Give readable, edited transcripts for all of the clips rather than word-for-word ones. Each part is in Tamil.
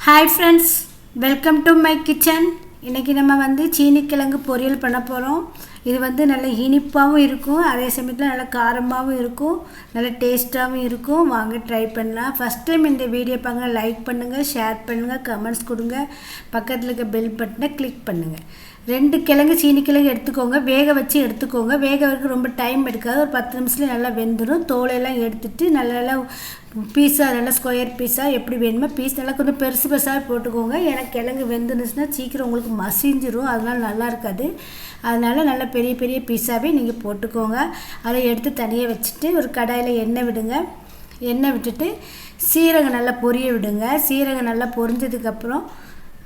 Hi friends, welcome to my kitchen. இன்றைக்கி நம்ம சீனிக்கிழங்கு பொரியல் பண்ண போகிறோம். இது நல்ல இனிப்பாகவும் இருக்கும், அதே சமயத்தில் நல்ல காரமாகவும் இருக்கும், நல்ல டேஸ்ட்டாகவும் இருக்கும். வாங்க ட்ரை பண்ணலாம். ஃபஸ்ட் டைம் இந்த வீடியோ பாருங்க, லைக் பண்ணுங்கள், ஷேர் பண்ணுங்கள், கமெண்ட்ஸ் கொடுங்க, பக்கத்தில் இருக்க பெல் பட்டனை கிளிக் பண்ணுங்கள். 2 கிழங்கு சீனிக்கிழங்கு எடுத்துக்கோங்க, வேக வச்சு எடுத்துக்கோங்க. வேக வைக்க ரொம்ப டைம் எடுக்காது, ஒரு 10 நிமிஷத்தில் நல்லா வெந்துடும். தோலையெல்லாம் எடுத்துட்டு நல்லா பீஸா, நல்லா ஸ்கொயர் பீஸாக எப்படி வேணுமோ பீஸ் நல்லா கொஞ்சம் பெருசு பெருசாக போட்டுக்கோங்க. ஏன்னா கிழங்கு வெந்துருந்துச்சுன்னா சீக்கிரம் உங்களுக்கு மசிஞ்சிரும், அதனால் நல்லா இருக்காது. அதனால் நல்லா பெரிய பெரிய பீஸாகவே நீங்கள் போட்டுக்கோங்க. அதை எடுத்து தனியாக வச்சுட்டு ஒரு கடாயில் எண்ணெய் விடுங்க. எண்ணெய் விட்டுட்டு சீரகம் நல்லா பொரிய விடுங்க. சீரகம் நல்லா பொரிஞ்சதுக்கப்புறம்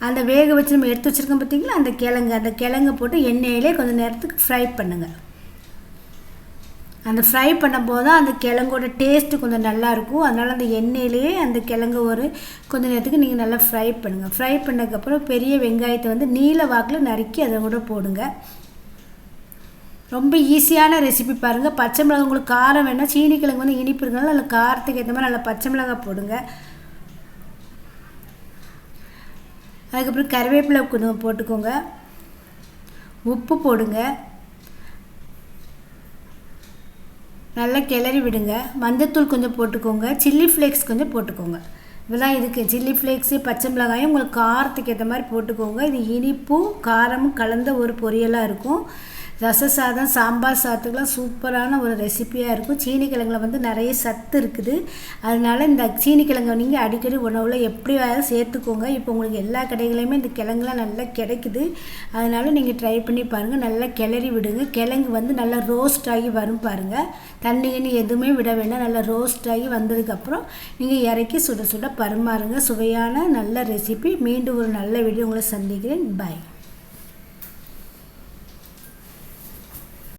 அந்த வேக வச்சு நம்ம எடுத்து வச்சுருக்கோம் பார்த்திங்களா, அந்த கிழங்கு போட்டு எண்ணெயிலே கொஞ்சம் நேரத்துக்கு ஃப்ரை பண்ணுங்கள். அந்த ஃப்ரை பண்ணும்போது தான் அந்த கிழங்கோட டேஸ்ட்டு கொஞ்சம் நல்லாயிருக்கும். அதனால் அந்த எண்ணெயிலேயே அந்த கிழங்கு கொஞ்சம் நேரத்துக்கு நீங்கள் நல்லா ஃப்ரை பண்ணுங்கள். ஃப்ரை பண்ணதுக்கப்புறம் பெரிய வெங்காயத்தை நீல வாக்கில் நறுக்கி அதை கூட போடுங்க. ரொம்ப ஈஸியான ரெசிபி பாருங்கள். பச்சை மிளகாய் உங்களுக்கு காரம் வேணால், சீனிக்கிழங்கு இனிப்பு இருக்கனால நல்ல காரத்துக்கு ஏற்ற மாதிரி நல்லா பச்சை மிளகாய் போடுங்க. அதுக்கப்புறம் கருவேப்பிலை கொஞ்சம் போட்டுக்கோங்க, உப்பு போடுங்க, நல்லா கிளறி விடுங்க. மஞ்சத்தூள் கொஞ்சம் போட்டுக்கோங்க, சில்லி ஃப்ளேக்ஸ் கொஞ்சம் போட்டுக்கோங்க. இதெல்லாம் இதுக்கு சில்லி ஃப்ளேக்ஸு, பச்சை மிளகாயும் உங்களுக்கு காரத்துக்கு ஏற்ற மாதிரி போட்டுக்கோங்க. இது இனிப்பும் காரமும் கலந்த ஒரு பொரியலாக இருக்கும். ரச சாதம், சாம்பார் சாதத்துக்கெலாம் சூப்பரான ஒரு ரெசிப்பியாக இருக்கும். சீனிக்கிழங்குல நிறைய சத்து இருக்குது. அதனால் இந்த சீனிக்கிழங்கை நீங்கள் அடிக்கடி உணவில் எப்படியாவது சேர்த்துக்கோங்க. இப்போ உங்களுக்கு எல்லா கடைகளையுமே இந்த கிழங்குலாம் நல்லா கிடைக்குது. அதனால் நீங்கள் ட்ரை பண்ணி பாருங்கள். நல்லா கிளறி விடுங்க. கிழங்கு நல்லா ரோஸ்ட் ஆகி வரும் பாருங்கள். தண்ணி எதுவுமே விட வேண்டாம். நல்லா ரோஸ்ட் ஆகி வந்ததுக்கப்புறம் நீங்கள் இறக்கி சுட சுட பரிமாறுங்க. சுவையான நல்ல ரெசிபி. மீண்டும் ஒரு நல்ல வீடியோ உங்களை சந்திக்கிறேன். பாய்.